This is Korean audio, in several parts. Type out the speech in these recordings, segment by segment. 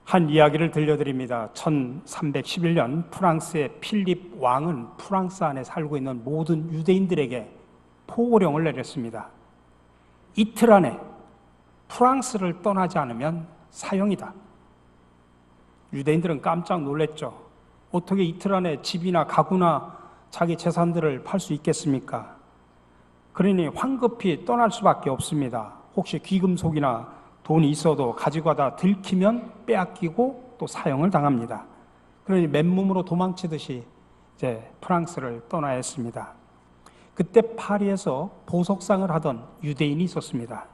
한 이야기를 들려드립니다. 1311년 프랑스의 필립 왕은 프랑스 안에 살고 있는 모든 유대인들에게 포고령을 내렸습니다. 이틀 안에 프랑스를 떠나지 않으면 사형이다. 유대인들은 깜짝 놀랐죠. 어떻게 이틀 안에 집이나 가구나 자기 재산들을 팔 수 있겠습니까? 그러니 황급히 떠날 수밖에 없습니다. 혹시 귀금속이나 돈이 있어도 가지고 가다 들키면 빼앗기고 또 사형을 당합니다. 그러니 맨몸으로 도망치듯이 이제 프랑스를 떠나야 했습니다. 그때 파리에서 보석상을 하던 유대인이 있었습니다.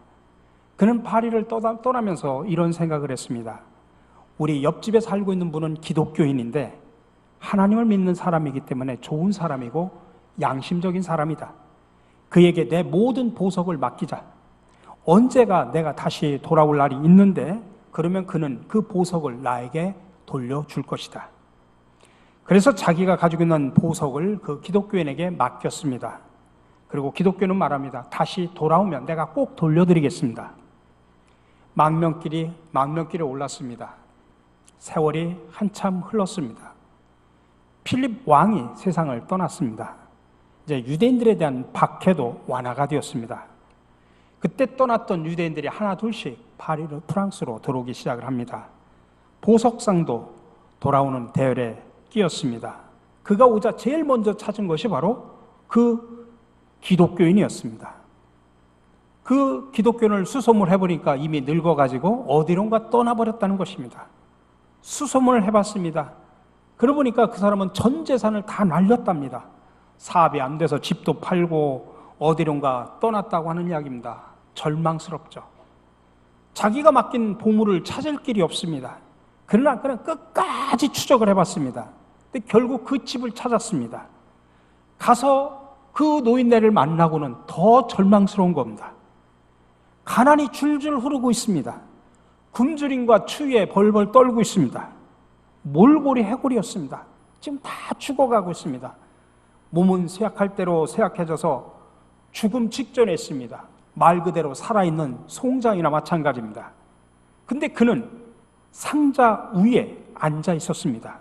그는 파리를 떠나면서 이런 생각을 했습니다. 우리 옆집에 살고 있는 분은 기독교인인데 하나님을 믿는 사람이기 때문에 좋은 사람이고 양심적인 사람이다. 그에게 내 모든 보석을 맡기자. 언제가 내가 다시 돌아올 날이 있는데 그러면 그는 그 보석을 나에게 돌려줄 것이다. 그래서 자기가 가지고 있는 보석을 그 기독교인에게 맡겼습니다. 그리고 기독교는 말합니다. 다시 돌아오면 내가 꼭 돌려드리겠습니다. 망명길에 올랐습니다. 세월이 한참 흘렀습니다. 필립 왕이 세상을 떠났습니다. 이제 유대인들에 대한 박해도 완화가 되었습니다. 그때 떠났던 유대인들이 하나 둘씩 프랑스로 들어오기 시작을 합니다. 보석상도 돌아오는 대열에 끼었습니다. 그가 오자 제일 먼저 찾은 것이 바로 그 기독교인이었습니다. 그 기독교인을 수소문을 해보니까 이미 늙어가지고 어디론가 떠나버렸다는 것입니다. 수소문을 해봤습니다. 그러고 보니까 그 사람은 전 재산을 다 날렸답니다. 사업이 안 돼서 집도 팔고 어디론가 떠났다고 하는 이야기입니다. 절망스럽죠. 자기가 맡긴 보물을 찾을 길이 없습니다. 그러나 그는 끝까지 추적을 해봤습니다. 근데 결국 그 집을 찾았습니다. 가서 그 노인네를 만나고는 더 절망스러운 겁니다. 가난이 줄줄 흐르고 있습니다. 굶주림과 추위에 벌벌 떨고 있습니다. 몰골이 해골이었습니다. 지금 다 죽어가고 있습니다. 몸은 쇠약할 대로 쇠약해져서 죽음 직전에 있습니다. 말 그대로 살아있는 송장이나 마찬가지입니다. 근데 그는 상자 위에 앉아 있었습니다.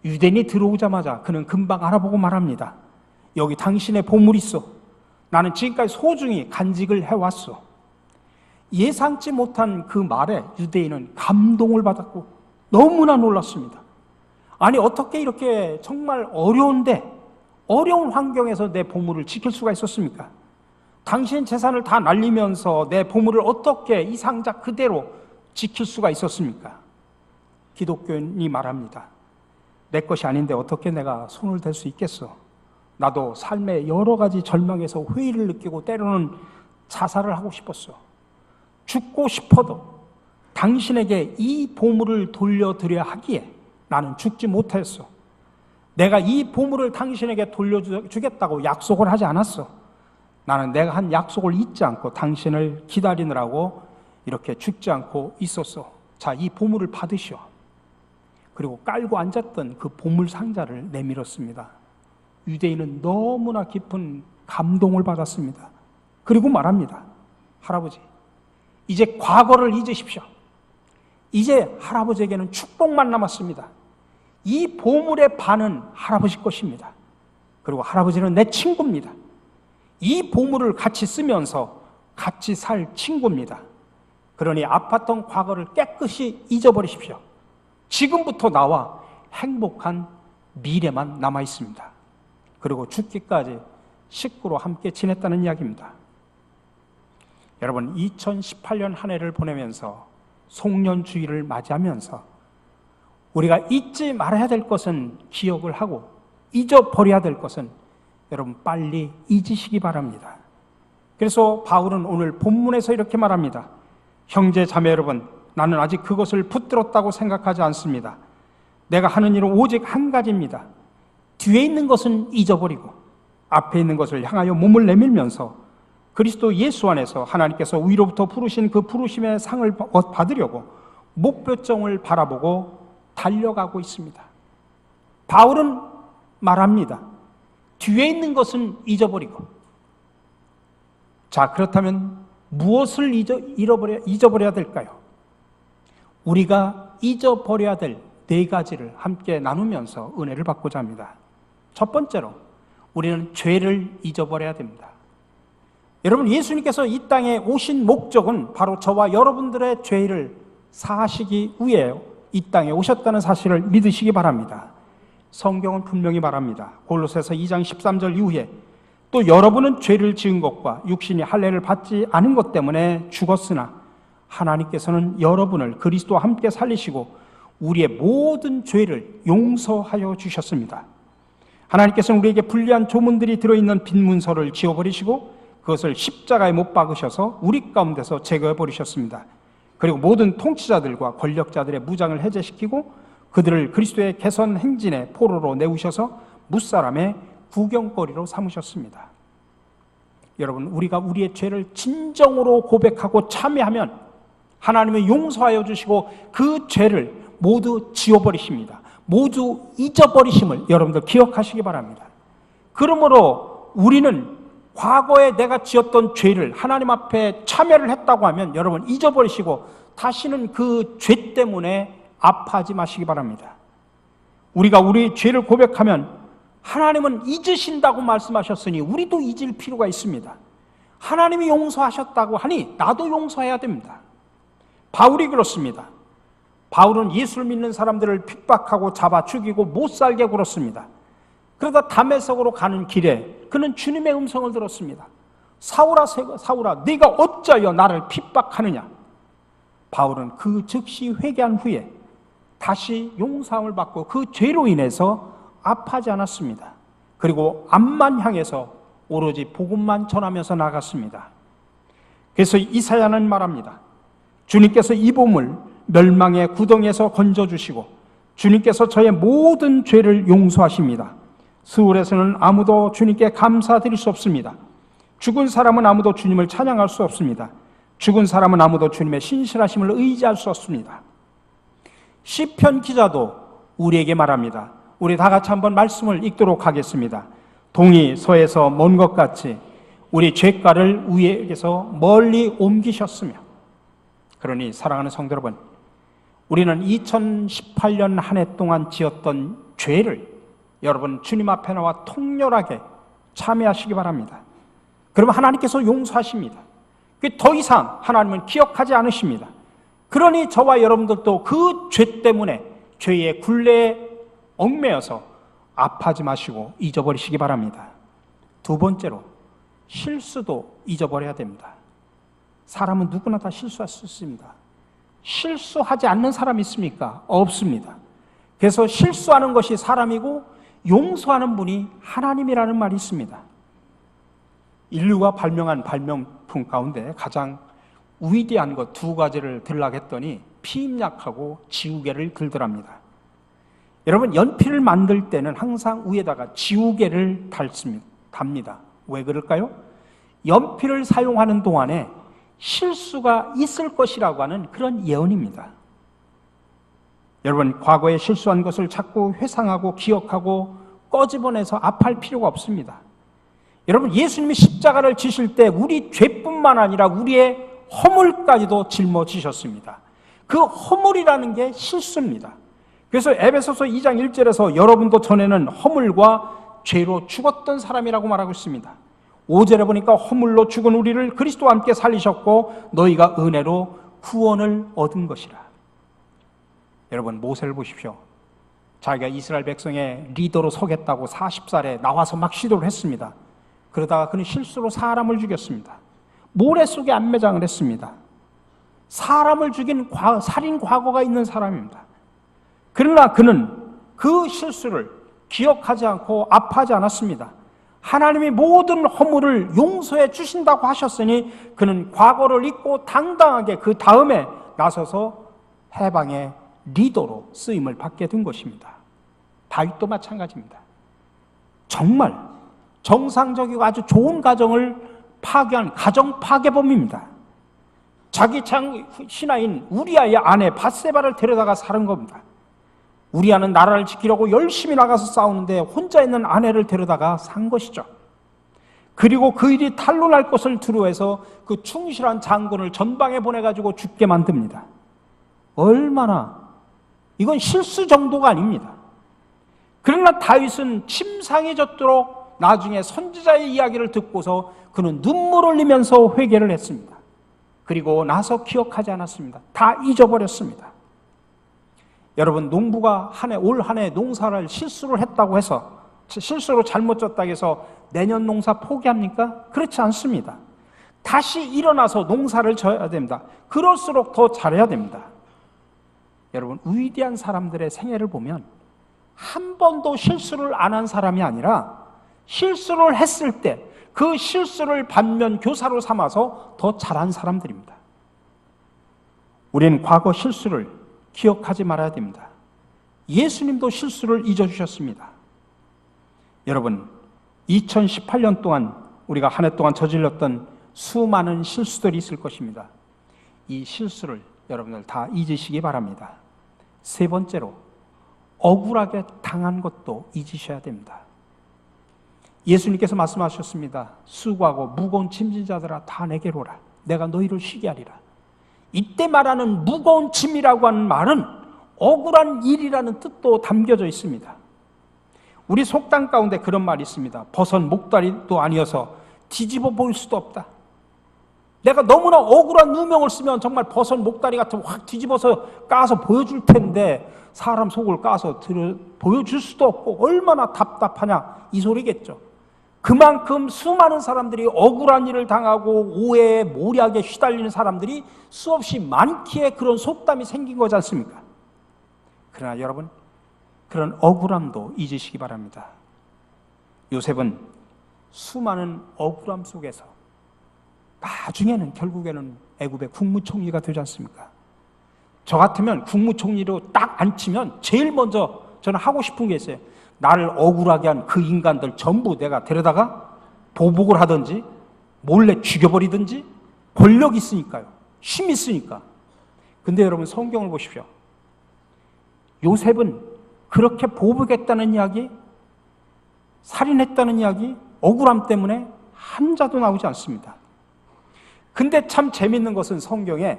유대인이 들어오자마자 그는 금방 알아보고 말합니다. 여기 당신의 보물이 있어. 나는 지금까지 소중히 간직을 해왔어. 예상치 못한 그 말에 유대인은 감동을 받았고 너무나 놀랐습니다. 아니 어떻게 이렇게 정말 어려운 환경에서 내 보물을 지킬 수가 있었습니까? 당신 재산을 다 날리면서 내 보물을 어떻게 이 상자 그대로 지킬 수가 있었습니까? 기독교인이 말합니다. 내 것이 아닌데 어떻게 내가 손을 댈 수 있겠어? 나도 삶의 여러 가지 절망에서 회의를 느끼고 때로는 자살을 하고 싶었어. 죽고 싶어도 당신에게 이 보물을 돌려드려야 하기에 나는 죽지 못했어. 내가 이 보물을 당신에게 돌려주겠다고 약속을 하지 않았어. 나는 내가 한 약속을 잊지 않고 당신을 기다리느라고 이렇게 죽지 않고 있었어. 자, 이 보물을 받으시오. 그리고 깔고 앉았던 그 보물 상자를 내밀었습니다. 유대인은 너무나 깊은 감동을 받았습니다. 그리고 말합니다. 할아버지, 이제 과거를 잊으십시오. 이제 할아버지에게는 축복만 남았습니다. 이 보물의 반은 할아버지 것입니다. 그리고 할아버지는 내 친구입니다. 이 보물을 같이 쓰면서 같이 살 친구입니다. 그러니 아팠던 과거를 깨끗이 잊어버리십시오. 지금부터 나와 행복한 미래만 남아 있습니다. 그리고 죽기까지 식구로 함께 지냈다는 이야기입니다. 여러분, 2018년 한 해를 보내면서 송년주의를 맞이하면서 우리가 잊지 말아야 될 것은 기억을 하고 잊어버려야 될 것은 여러분 빨리 잊으시기 바랍니다. 그래서 바울은 오늘 본문에서 이렇게 말합니다. 형제 자매 여러분, 나는 아직 그것을 붙들었다고 생각하지 않습니다. 내가 하는 일은 오직 한 가지입니다. 뒤에 있는 것은 잊어버리고 앞에 있는 것을 향하여 몸을 내밀면서 그리스도 예수 안에서 하나님께서 위로부터 부르신 그 부르심의 상을 받으려고 목표점을 바라보고 달려가고 있습니다. 바울은 말합니다. 뒤에 있는 것은 잊어버리고. 자, 그렇다면 무엇을 잊어버려야 될까요? 우리가 잊어버려야 될 4가지를 함께 나누면서 은혜를 받고자 합니다. 첫 번째로 우리는 죄를 잊어버려야 됩니다. 여러분, 예수님께서 이 땅에 오신 목적은 바로 저와 여러분들의 죄를 사하시기 위해 이 땅에 오셨다는 사실을 믿으시기 바랍니다. 성경은 분명히 말합니다. 골로새서 2장 13절 이후에 또 여러분은 죄를 지은 것과 육신이 할례를 받지 않은 것 때문에 죽었으나 하나님께서는 여러분을 그리스도와 함께 살리시고 우리의 모든 죄를 용서하여 주셨습니다. 하나님께서는 우리에게 불리한 조문들이 들어있는 빈 문서를 지워버리시고 그것을 십자가에 못 박으셔서 우리 가운데서 제거해 버리셨습니다. 그리고 모든 통치자들과 권력자들의 무장을 해제시키고 그들을 그리스도의 개선 행진의 포로로 내우셔서 무사람의 구경거리로 삼으셨습니다. 여러분, 우리가 우리의 죄를 진정으로 고백하고 참회하면 하나님은 용서하여 주시고 그 죄를 모두 지워버리십니다. 모두 잊어버리심을 여러분들 기억하시기 바랍니다. 그러므로 우리는 과거에 내가 지었던 죄를 하나님 앞에 참회를 했다고 하면 여러분 잊어버리시고 다시는 그 죄 때문에 아파하지 마시기 바랍니다. 우리가 우리 죄를 고백하면 하나님은 잊으신다고 말씀하셨으니 우리도 잊을 필요가 있습니다. 하나님이 용서하셨다고 하니 나도 용서해야 됩니다. 바울이 그렇습니다. 바울은 예수를 믿는 사람들을 핍박하고 잡아 죽이고 못 살게 굴었습니다. 그러다 다메섹으로 가는 길에 그는 주님의 음성을 들었습니다. 사울아, 사울아, 네가 어찌하여 나를 핍박하느냐? 바울은 그 즉시 회개한 후에 다시 용서함을 받고 그 죄로 인해서 아파하지 않았습니다. 그리고 앞만 향해서 오로지 복음만 전하면서 나갔습니다. 그래서 이사야는 말합니다. 주님께서 이 몸을 멸망의 구덩이에서 건져주시고 주님께서 저의 모든 죄를 용서하십니다. 스울에서는 아무도 주님께 감사드릴 수 없습니다. 죽은 사람은 아무도 주님을 찬양할 수 없습니다. 죽은 사람은 아무도 주님의 신실하심을 의지할 수 없습니다. 시편 기자도 우리에게 말합니다. 우리 다 같이 한번 말씀을 읽도록 하겠습니다. 동이 서에서 먼 것 같이 우리 죄가를 위에서 멀리 옮기셨으며. 그러니 사랑하는 성도 여러분, 우리는 2018년 한 해 동안 지었던 죄를 여러분 주님 앞에 나와 통렬하게 참회하시기 바랍니다. 그러면 하나님께서 용서하십니다. 더 이상 하나님은 기억하지 않으십니다. 그러니 저와 여러분들도 그 죄 때문에 죄의 굴레에 얽매여서 아파하지 마시고 잊어버리시기 바랍니다. 두 번째로 실수도 잊어버려야 됩니다. 사람은 누구나 다 실수할 수 있습니다. 실수하지 않는 사람이 있습니까? 없습니다. 그래서 실수하는 것이 사람이고 용서하는 분이 하나님이라는 말이 있습니다. 인류가 발명한 발명품 가운데 가장 위대한 것 2가지를 들라고 했더니 피임약하고 지우개를 들더랍니다. 여러분, 연필을 만들 때는 항상 위에다가 지우개를 답니다. 왜 그럴까요? 연필을 사용하는 동안에 실수가 있을 것이라고 하는 그런 예언입니다. 여러분, 과거에 실수한 것을 자꾸 회상하고 기억하고 꺼집어내서 아파할 필요가 없습니다. 여러분, 예수님이 십자가를 지실 때 우리 죄뿐만 아니라 우리의 허물까지도 짊어지셨습니다. 그 허물이라는 게 실수입니다. 그래서 에베소서 2장 1절에서 여러분도 전에는 허물과 죄로 죽었던 사람이라고 말하고 있습니다. 5절에 보니까 허물로 죽은 우리를 그리스도와 함께 살리셨고 너희가 은혜로 구원을 얻은 것이라. 여러분, 모세를 보십시오. 자기가 이스라엘 백성의 리더로 서겠다고 40살에 나와서 막 시도를 했습니다. 그러다가 그는 실수로 사람을 죽였습니다. 모래 속에 안매장을 했습니다. 사람을 죽인 살인 과거가 있는 사람입니다. 그러나 그는 그 실수를 기억하지 않고 아파하지 않았습니다. 하나님이 모든 허물을 용서해 주신다고 하셨으니 그는 과거를 잊고 당당하게 그 다음에 나서서 해방의 리더로 쓰임을 받게 된 것입니다. 다윗도 마찬가지입니다. 정말 정상적이고 아주 좋은 가정을 파괴한 가정 파괴범입니다. 자기 신하인 우리아의 아내 밧세바를 데려다가 살은 겁니다. 우리아는 나라를 지키려고 열심히 나가서 싸우는데 혼자 있는 아내를 데려다가 산 것이죠. 그리고 그 일이 탄로날 것을 두려워해서 그 충실한 장군을 전방에 보내가지고 죽게 만듭니다. 얼마나 이건 실수 정도가 아닙니다. 그러나 다윗은 침상에 젖도록 나중에 선지자의 이야기를 듣고서 그는 눈물 흘리면서 회개를 했습니다. 그리고 나서 기억하지 않았습니다. 다 잊어버렸습니다. 여러분, 농부가 올 한 해 농사를 실수를 했다고 해서, 실수로 잘못 졌다고 해서 내년 농사 포기합니까? 그렇지 않습니다. 다시 일어나서 농사를 져야 됩니다. 그럴수록 더 잘해야 됩니다. 여러분, 위대한 사람들의 생애를 보면 한 번도 실수를 안 한 사람이 아니라 실수를 했을 때 그 실수를 반면 교사로 삼아서 더 잘한 사람들입니다. 우리는 과거 실수를 기억하지 말아야 됩니다. 예수님도 실수를 잊어주셨습니다. 여러분, 2018년 동안 우리가 한 해 동안 저질렀던 수많은 실수들이 있을 것입니다. 이 실수를 여러분들 다 잊으시기 바랍니다. 세 번째로, 억울하게 당한 것도 잊으셔야 됩니다. 예수님께서 말씀하셨습니다. 수고하고 무거운 짐진 자들아 다 내게로 오라. 내가 너희를 쉬게 하리라. 이때 말하는 무거운 짐이라고 하는 말은 억울한 일이라는 뜻도 담겨져 있습니다. 우리 속담 가운데 그런 말이 있습니다. 버선 목다리도 아니어서 뒤집어 볼 수도 없다. 내가 너무나 억울한 누명을 쓰면 정말 버선 목다리 같은 확 뒤집어서 까서 보여줄 텐데 사람 속을 까서 보여줄 수도 없고 얼마나 답답하냐 이 소리겠죠. 그만큼 수많은 사람들이 억울한 일을 당하고 오해에 모략에 휘달리는 사람들이 수없이 많기에 그런 속담이 생긴 거지 않습니까? 그러나 여러분, 그런 억울함도 잊으시기 바랍니다. 요셉은 수많은 억울함 속에서 나중에는 결국에는 애굽의 국무총리가 되지 않습니까? 저 같으면 국무총리로 딱 앉히면 제일 먼저 저는 하고 싶은 게 있어요. 나를 억울하게 한 그 인간들 전부 내가 데려다가 보복을 하든지 몰래 죽여버리든지 권력이 있으니까요. 힘이 있으니까. 근데 여러분, 성경을 보십시오. 요셉은 그렇게 보복했다는 이야기, 살인했다는 이야기, 억울함 때문에 한 자도 나오지 않습니다. 근데 참 재밌는 것은 성경에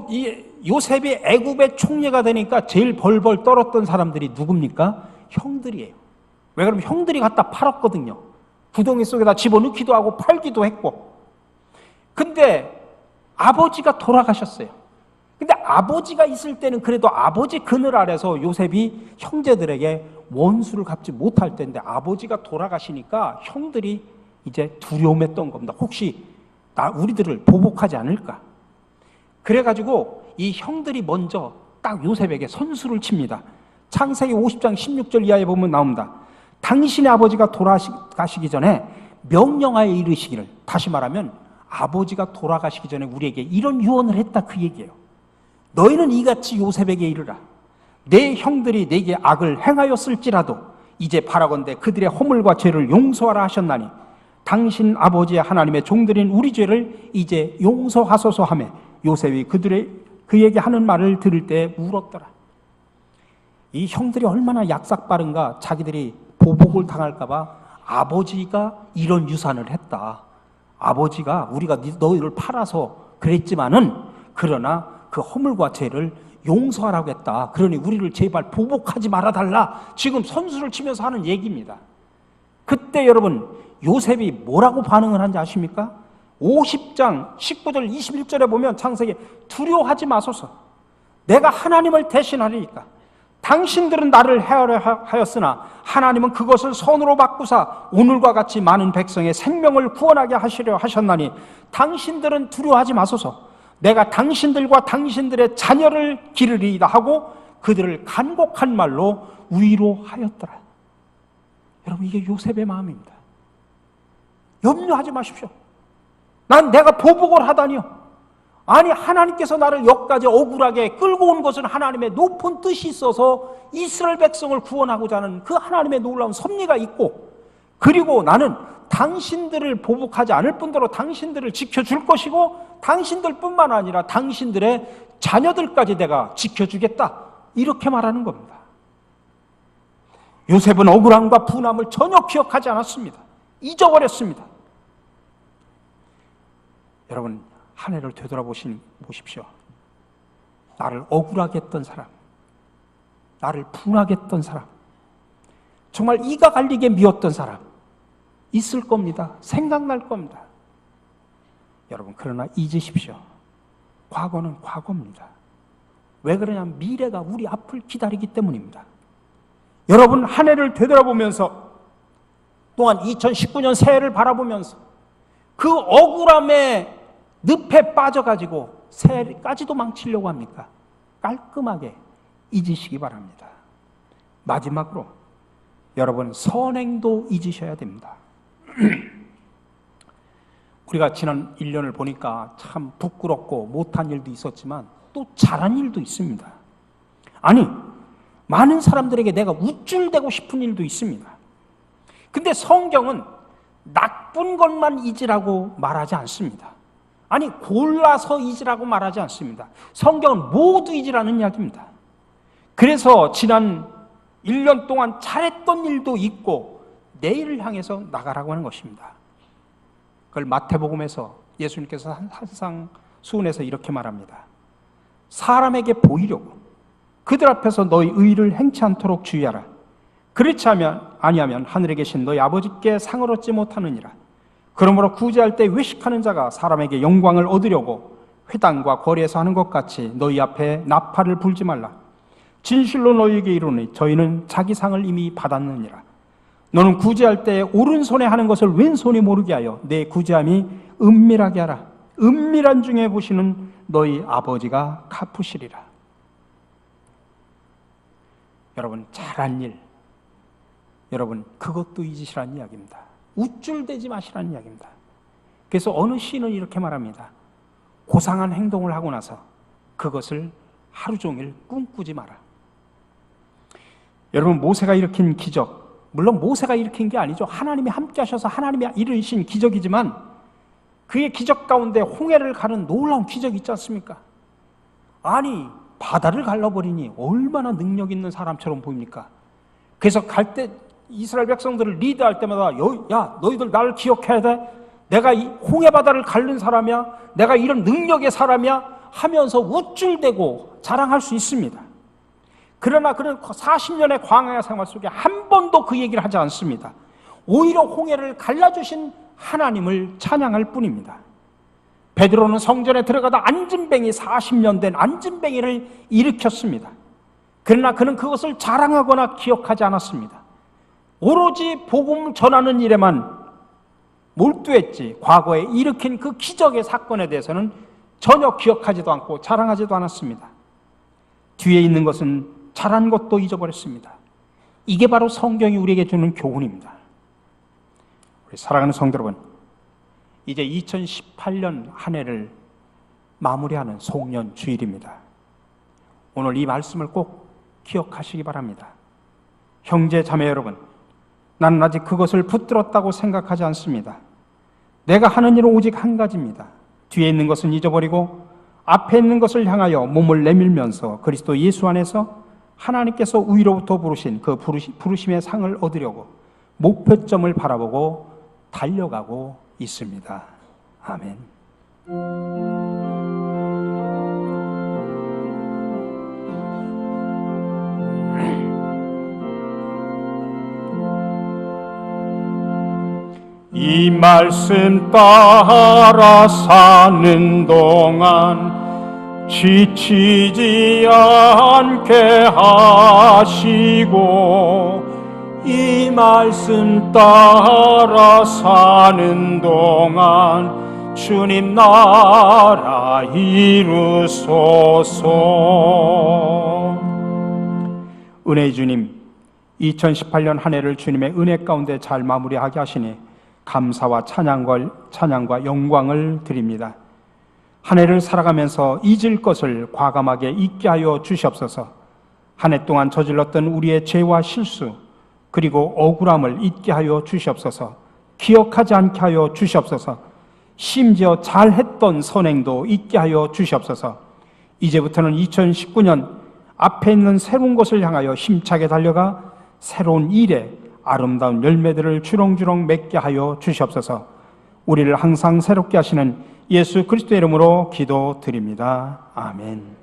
이 요셉이 애굽의 총리가 되니까 제일 벌벌 떨었던 사람들이 누굽니까? 형들이에요. 왜 그러면 형들이 갖다 팔았거든요. 구덩이 속에다 집어넣기도 하고 팔기도 했고. 근데 아버지가 돌아가셨어요. 근데 아버지가 있을 때는 그래도 아버지 그늘 아래서 요셉이 형제들에게 원수를 갚지 못할 때인데 아버지가 돌아가시니까 형들이 이제 두려움했던 겁니다. 혹시 우리들을 보복하지 않을까? 그래가지고 이 형들이 먼저 딱 요셉에게 선수를 칩니다. 창세기 50장 16절 이하에 보면 나옵니다. 당신의 아버지가 돌아가시기 전에 명령하에 이르시기를, 다시 말하면 아버지가 돌아가시기 전에 우리에게 이런 유언을 했다 그 얘기예요. 너희는 이같이 요셉에게 이르라. 내 형들이 내게 악을 행하였을지라도 이제 바라건대 그들의 허물과 죄를 용서하라 하셨나니 당신 아버지의 하나님의 종들인 우리 죄를 이제 용서하소서 하며 요셉이 그에게 하는 말을 들을 때 울었더라. 이 형들이 얼마나 약삭 빠른가. 자기들이 보복을 당할까봐 아버지가 이런 유산을 했다. 아버지가 우리가 너희를 팔아서 그랬지만은 그러나 그 허물과 죄를 용서하라고 했다. 그러니 우리를 제발 보복하지 말아달라. 지금 선수를 치면서 하는 얘기입니다. 그때 여러분, 요셉이 뭐라고 반응을 한지 아십니까? 50장 19절 21절에 보면 창세기, 두려워하지 마소서. 내가 하나님을 대신하리니까. 당신들은 나를 해하려 하였으나 하나님은 그것을 선으로 바꾸사 오늘과 같이 많은 백성의 생명을 구원하게 하시려 하셨나니 당신들은 두려워하지 마소서. 내가 당신들과 당신들의 자녀를 기르리이다 하고 그들을 간곡한 말로 위로하였더라. 여러분, 이게 요셉의 마음입니다. 염려하지 마십시오. 난 내가 보복을 하다니요. 아니, 하나님께서 나를 여기까지 억울하게 끌고 온 것은 하나님의 높은 뜻이 있어서 이스라엘 백성을 구원하고자 하는 그 하나님의 놀라운 섭리가 있고, 그리고 나는 당신들을 보복하지 않을 뿐더러 당신들을 지켜줄 것이고 당신들뿐만 아니라 당신들의 자녀들까지 내가 지켜주겠다. 이렇게 말하는 겁니다. 요셉은 억울함과 분함을 전혀 기억하지 않았습니다. 잊어버렸습니다. 여러분, 한 해를 되돌아보십시오. 나를 억울하게 했던 사람, 나를 분하게 했던 사람, 정말 이가 갈리게 미웠던 사람 있을 겁니다. 생각날 겁니다. 여러분, 그러나 잊으십시오. 과거는 과거입니다. 왜 그러냐면 미래가 우리 앞을 기다리기 때문입니다. 여러분, 한 해를 되돌아보면서 또한 2019년 새해를 바라보면서 그 억울함에 늪에 빠져가지고 새해까지도 망치려고 합니까? 깔끔하게 잊으시기 바랍니다. 마지막으로 여러분, 선행도 잊으셔야 됩니다. 우리가 지난 1년을 보니까 참 부끄럽고 못한 일도 있었지만 또 잘한 일도 있습니다. 아니, 많은 사람들에게 내가 우쭐대고 싶은 일도 있습니다. 근데 성경은 나쁜 것만 잊으라고 말하지 않습니다. 아니, 골라서 잊으라고 말하지 않습니다. 성경은 모두 잊으라는 이야기입니다. 그래서 지난 1년 동안 잘했던 일도 있고 내일을 향해서 나가라고 하는 것입니다. 그걸 마태복음에서 예수님께서 한상 수훈에서 이렇게 말합니다. 사람에게 보이려고 그들 앞에서 너희 의를 행치 않도록 주의하라. 그렇지 아니하면 하늘에 계신 너희 아버지께 상을 얻지 못하느니라. 그러므로 구제할 때 외식하는 자가 사람에게 영광을 얻으려고 회당과 거리에서 하는 것 같이 너희 앞에 나팔을 불지 말라. 진실로 너희에게 이르노니 저희는 자기 상을 이미 받았느니라. 너는 구제할 때 오른손에 하는 것을 왼손이 모르게 하여 내 구제함이 은밀하게 하라. 은밀한 중에 보시는 너희 아버지가 갚으시리라. 여러분, 잘한 일, 여러분, 그것도 잊으시라는 이야기입니다. 우쭐대지 마시라는 이야기입니다. 그래서 어느 시인은 이렇게 말합니다. 고상한 행동을 하고 나서 그것을 하루 종일 꿈꾸지 마라. 여러분, 모세가 일으킨 기적, 물론 모세가 일으킨 게 아니죠. 하나님이 함께 하셔서 하나님이 이루신 기적이지만 그의 기적 가운데 홍해를 가는 놀라운 기적이 있지 않습니까? 아니, 바다를 갈라버리니 얼마나 능력 있는 사람처럼 보입니까? 그래서 갈 때 이스라엘 백성들을 리드할 때마다 야, 너희들 나를 기억해야 돼. 내가 이 홍해 바다를 갈른 사람이야. 내가 이런 능력의 사람이야 하면서 우쭐대고 자랑할 수 있습니다. 그러나 그는 40년의 광야 생활 속에 한 번도 그 얘기를 하지 않습니다. 오히려 홍해를 갈라주신 하나님을 찬양할 뿐입니다. 베드로는 성전에 들어가다 안진뱅이 40년 된 안진뱅이를 일으켰습니다. 그러나 그는 그것을 자랑하거나 기억하지 않았습니다. 오로지 복음을 전하는 일에만 몰두했지 과거에 일으킨 그 기적의 사건에 대해서는 전혀 기억하지도 않고 자랑하지도 않았습니다. 뒤에 있는 것은 잘한 것도 잊어버렸습니다. 이게 바로 성경이 우리에게 주는 교훈입니다. 우리 사랑하는 성도 여러분, 이제 2018년 한 해를 마무리하는 송년 주일입니다. 오늘 이 말씀을 꼭 기억하시기 바랍니다. 형제 자매 여러분, 나는 아직 그것을 붙들었다고 생각하지 않습니다. 내가 하는 일은 오직 한 가지입니다. 뒤에 있는 것은 잊어버리고 앞에 있는 것을 향하여 몸을 내밀면서 그리스도 예수 안에서 하나님께서 위로부터 부르신 그 부르심의 상을 얻으려고 목표점을 바라보고 달려가고 있습니다. 아멘. 이 말씀 따라 사는 동안 지치지 않게 하시고 이 말씀 따라 사는 동안 주님 나라 이루소서. 은혜의 주님, 2018년 한 해를 주님의 은혜 가운데 잘 마무리하게 하시니 감사와 찬양과 영광을 드립니다. 한 해를 살아가면서 잊을 것을 과감하게 잊게 하여 주시옵소서. 한 해 동안 저질렀던 우리의 죄와 실수 그리고 억울함을 잊게 하여 주시옵소서. 기억하지 않게 하여 주시옵소서. 심지어 잘했던 선행도 잊게 하여 주시옵소서. 이제부터는 2019년 앞에 있는 새로운 것을 향하여 힘차게 달려가 새로운 일에 아름다운 열매들을 주렁주렁 맺게 하여 주시옵소서. 우리를 항상 새롭게 하시는 예수 그리스도의 이름으로 기도드립니다. 아멘.